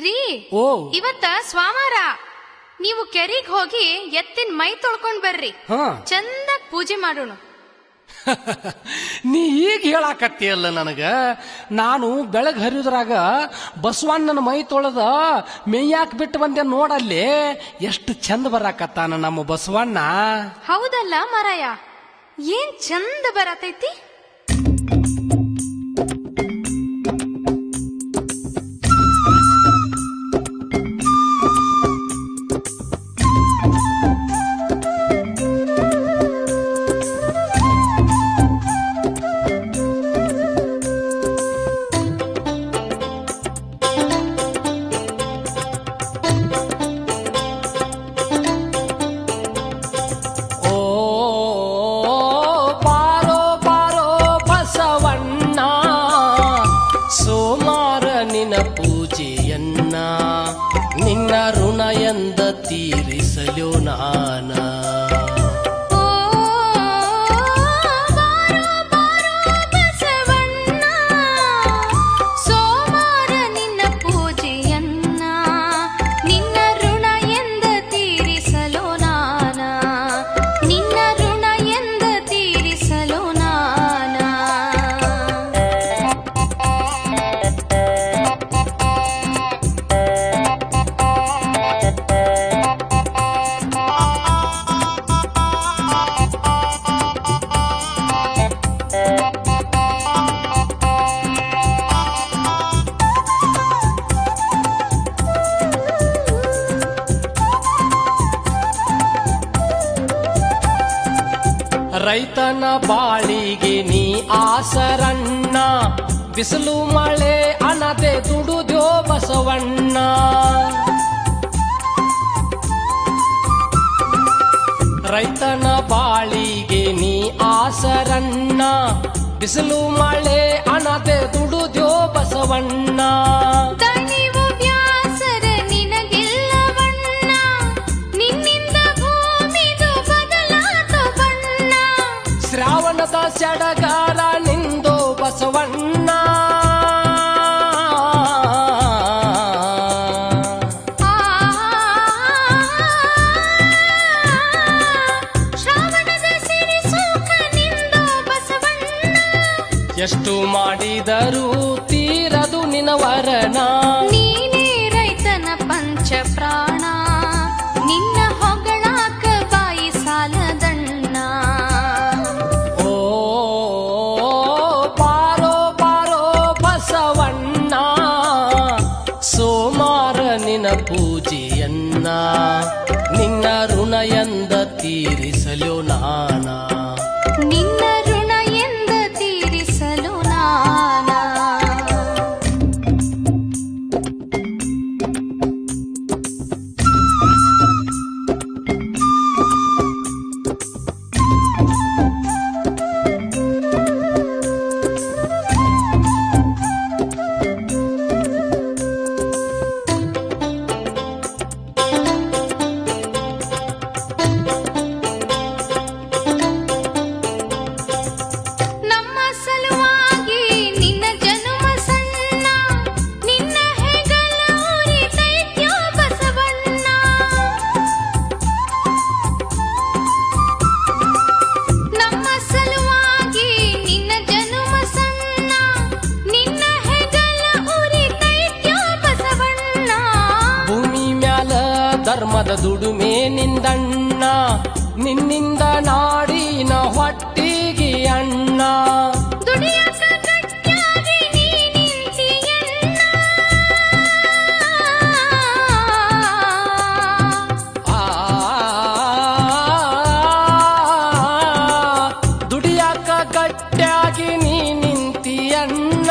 ರೀ ಓ ಇವತ್ತ ಸ್ವಾಮಾರ, ನೀವು ಕೆರಿಗ್ ಹೋಗಿ ಎತ್ತಿನ ಮೈ ತೊಳ್ಕೊಂಡ್ ಬರ್ರಿ. ಚಂದ ಪೂಜೆ ಮಾಡೋಣ. ನೀ ಈಗ ಹೇಳಾಕತ್ತಿಯಲ್ಲ ನನಗ. ನಾನು ಬೆಳಗ್ ಹರಿದ್ರಾಗ ಬಸವಣ್ಣನ ಮೈ ತೊಳೆದ ಮೇಯ್ಯಾಕ್ ಬಿಟ್ಟು ಬಂದೆ ನೋಡಲ್ಲಿ. ಎಷ್ಟು ಚಂದ ಬರಾಕತ್ತಾನ ನಮ್ಮ ಬಸವಣ್ಣ. ಹೌದಲ್ಲ ಮರಾಯ, ಏನ್ ಚಂದ ಬರತೈತಿ. ನಿನ್ನ ಋಣ ಎಂದ ತೀರಿಸಲು ನಾನ. ಸೋಮಾರ ನಿನ್ನ ಪೂಜೆಯನ್ನ, ನಿನ್ನ ಋಣ ಎಂದ ತೀರಿಸಲು ನಾನ, ನಿನ್ನ ಋಣ ಎಂದ ತೀರಿಸಲು ನಾನ. ರೈತನ ಬಾಳಿಗೆ ನೀ ಆಸರಣ್ಣ, ಬಿಸಿಲು ಮಳೆ ಅನದೆ ದುಡುದ್ಯೋ ಬಸವಣ್ಣ. ರೈತನ ಬಾಳಿಗೆ ನೀ ಆಸರಣ್ಣ, ಬಿಸಿಲು ಮಳೆ ಅನದೆ ದುಡುದ್ಯೋ ಬಸವಣ್ಣ. ಶ್ರಾವಣದ ಸಡಗಾರ ನಿಂದೋ ಬಸವಣ್ಣ. ಶ್ರಾವಣದ ಸಿರಿ ಸುಖ ನಿಂದೋ ಬಸವಣ್ಣ. ಎಷ್ಟು ಮಾಡಿದರೂ ತೀರದು ನಿನ ವರನ. ನೀನೇ ರೈತನ ಪಂಚ ಪ್ರಾಣ, ನಿನ್ನ ಹೊಗಳಾಕ ಬಾಯಿ ಸಾಲದಣ್ಣ. ಸೋಮಾರ ನಿನ ಪೂಜೆಯನ್ನ, ನಿನ್ನ ಋಣ ಎಂದ ತೀರಿಸಲು ನಾನ, ನಿನ್ನ ಋಣ ಎಂದ ತೀರಿಸಲು ನಾನ. ಧರ್ಮದ ದುಡುಮೆ ನಿಂದಣ್ಣ, ನಿನ್ನಿಂದ ನಾಡಿನ ಹೊಟ್ಟಿಗೆ ಅಣ್ಣ. ದುಡಿಯಾಕ ಗಟ್ಟಿಯಾಗಿ ನೀ ನಿಂತಿಯಣ್ಣ. ದುಡಿಯಾಕ ಗಟ್ಟಿಯಾಗಿ ನೀ ನಿಂತಿಯಣ್ಣ.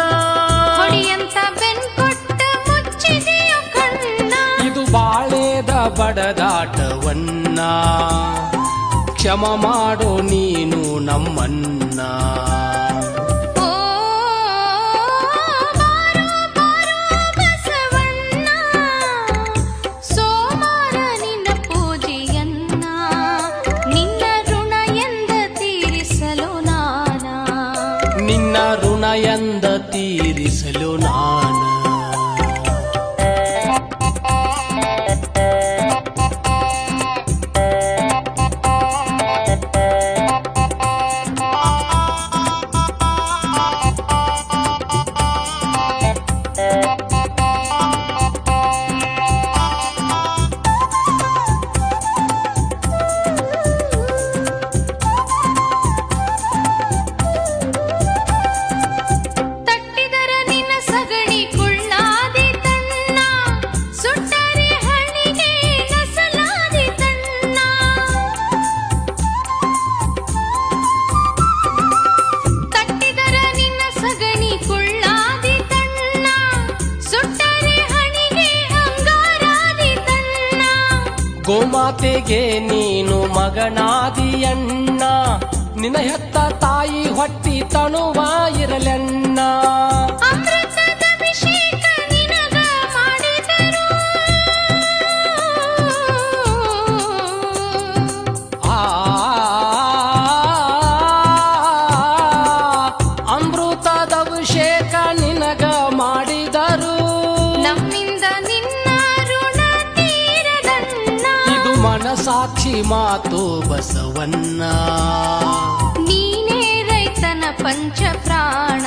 ಹೊಡಿಯಂತ ಬೆನ್ ಕೊಟ್ಟ ಮುಚ್ಚಿದೆಯೋ ಕಣ್ಣ. ಇದು ಬಾಳೆದ ಬಡದಾಟವನ್ನ, ಕ್ಷಮ ಮಾಡೋ ನೀನು ನಮ್ಮನ್ನ. ಬಸವಣ್ಣ, ಸೋಮಾರ ನಿನ್ನ ಪೂಜೆಯನ್ನ, ನಿನ್ನ ಋಣ ಎಂದ ತೀರಿಸಲು ನಾನ, ನಿನ್ನ ಋಣ ಎಂದ ತೀರಿಸಲು ನಾನ. ಗೋಮಾತೆಗೆ ನೀನು ಮಗನಾದಿಯಣ್ಣ, ನಿನ್ನ ಹೆತ್ತ ತಾಯಿ ಹೊಟ್ಟಿ ತನುವ ಇರಲೆಣ್ಣ. ಅಮೃತದ ಅಭಿಷೇಕ ನಿನಗ ಮಾಡಿದರು, ಅಮೃತದ ಅಭಿಷೇಕ ನಿನಗ ಮಾಡಿದರು, ನಮ್ಮಿಂದ ನಿನ್ನ ಋಣ ತೀರದಣ್ಣ. ಇದು ಮನಸಾಕ್ಷಿ ಮಾತು ಬಸವಣ್ಣ, ನೀನೇ ರೈತನ ಪಂಚ ಪ್ರಾಣ.